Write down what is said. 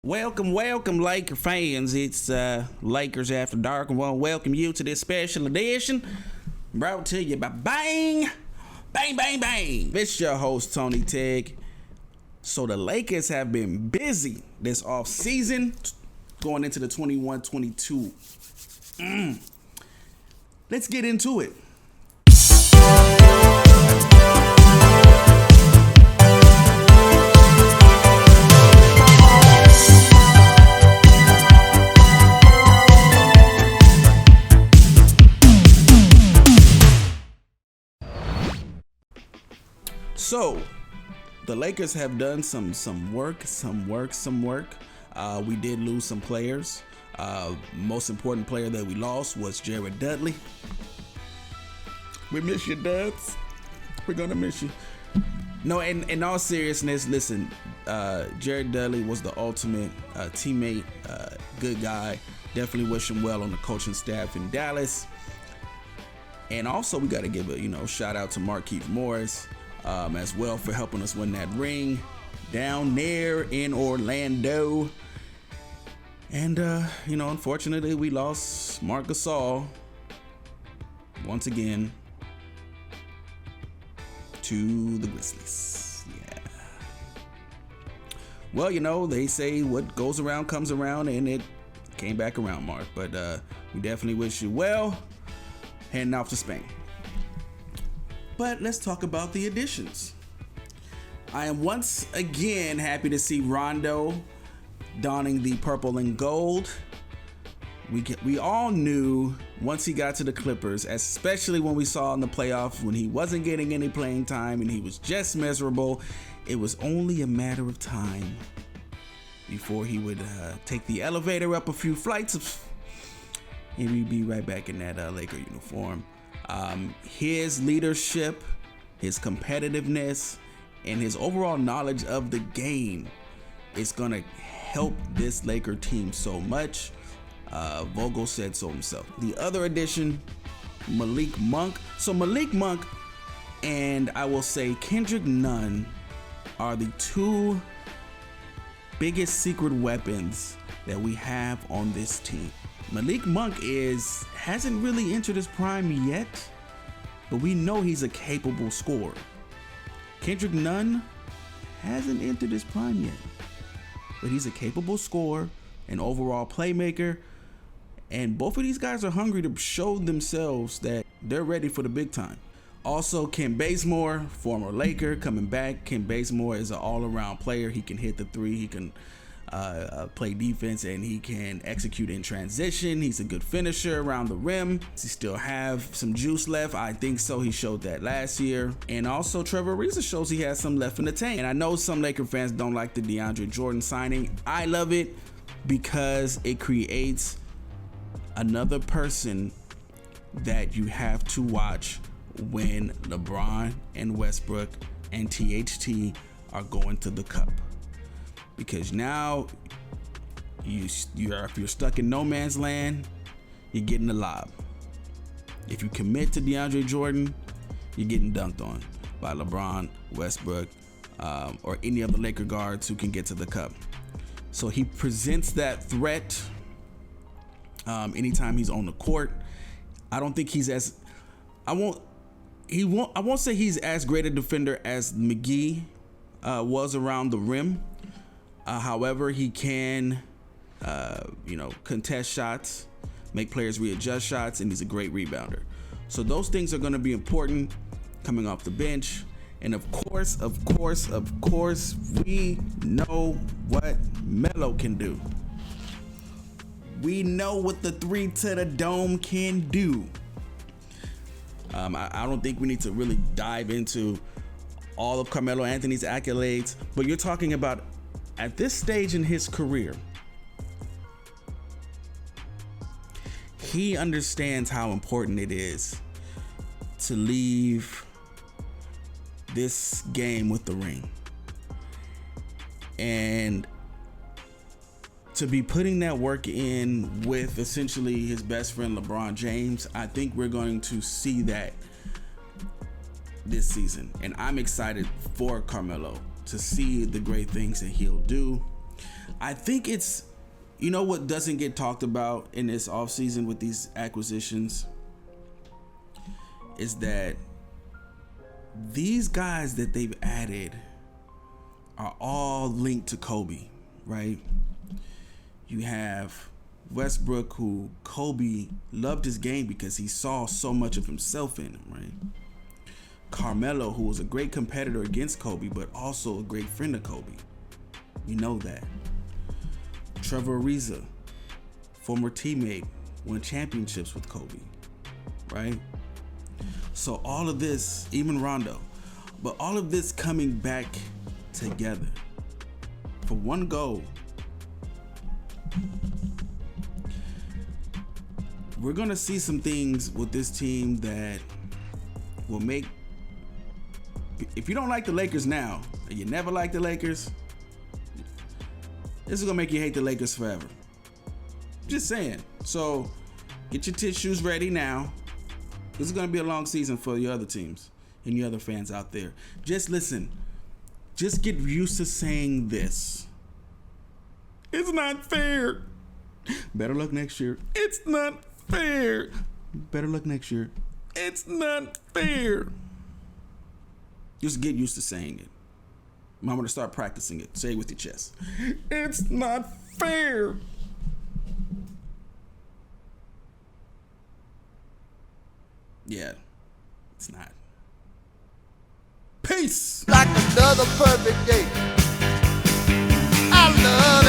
Welcome, Laker fans. It's Lakers After Dark, and I want to welcome you to this special edition brought to you by Bang, Bang, Bang, Bang. It's your host, Tony Tegg. So the Lakers have been busy this off season, going into the 21-22. Let's get into it. So, the Lakers have done some work. We did lose some players. Most important player that we lost was Jared Dudley. We miss you, Duds. We're gonna miss you. No, in all seriousness, listen. Jared Dudley was the ultimate teammate, good guy. Definitely wish him well on the coaching staff in Dallas. And also, we got to give a shout out to Markieff Morris. As well for helping us win that ring down there in Orlando. And, unfortunately, we lost Marc Gasol once again to the Grizzlies. Yeah. Well, they say what goes around comes around, and it came back around, Mark. But we definitely wish you well heading off to Spain. But let's talk about the additions. I am once again happy to see Rondo donning the purple and gold. We all knew once he got to the Clippers, especially when we saw in the playoffs when he wasn't getting any playing time and he was just miserable, it was only a matter of time before he would take the elevator up a few flights and we'd be right back in that Laker uniform. His leadership, his competitiveness, and his overall knowledge of the game is going to help this Laker team so much. Vogel said so himself. The other addition, Malik Monk. So Malik Monk and I will say Kendrick Nunn are the two biggest secret weapons that we have on this team. Malik Monk hasn't really entered his prime yet, but we know he's a capable scorer. Kendrick Nunn hasn't entered his prime yet, but he's a capable scorer, an overall playmaker, and both of these guys are hungry to show themselves that they're ready for the big time. Also, Ken Bazemore, former Laker, coming back. Ken Bazemore is an all-around player. He can hit the three, he can play defense, and he can execute in transition. He's a good finisher around the rim. Does he still have some juice left? I think so. He showed that last year. And also Trevor Ariza shows he has some left in the tank. And I know some Laker fans don't like the DeAndre Jordan signing. I love it because it creates another person that you have to watch when LeBron and Westbrook and THT are going to the cup. Because now if you're stuck in no man's land, you're getting the lob. If you commit to DeAndre Jordan, you're getting dunked on by LeBron, Westbrook, or any other Laker guards who can get to the cup. So he presents that threat anytime he's on the court. I don't think I won't say he's as great a defender as McGee was around the rim. However, he can, contest shots, make players readjust shots, and he's a great rebounder. So those things are going to be important coming off the bench. And of course, we know what Melo can do. We know what the three to the dome can do. I don't think we need to really dive into all of Carmelo Anthony's accolades, but you're talking about at this stage in his career, he understands how important it is to leave this game with the ring. And to be putting that work in with essentially his best friend LeBron James, I think we're going to see that this season. And I'm excited for Carmelo to see the great things that he'll do. I think it's, you know what doesn't get talked about in this offseason with these acquisitions is that these guys that they've added are all linked to Kobe, right? You have Westbrook, who Kobe loved his game because he saw so much of himself in him, right? Carmelo, who was a great competitor against Kobe, but also a great friend of Kobe. You know that. Trevor Ariza, former teammate, won championships with Kobe, right? So all of this, even Rondo, but all of this coming back together for one goal. We're going to see some things with this team that will make, if you don't like the Lakers now, and you never liked the Lakers, this is going to make you hate the Lakers forever. Just saying. So get your tissues ready now. This is going to be a long season for your other teams and your other fans out there. Just listen. Just get used to saying this. It's not fair. Better luck next year. It's not fair. Better luck next year. It's not fair. Just get used to saying it. I'm going to start practicing it. Say it with your chest. It's not fair. Yeah, it's not. Peace. Like another perfect day. I love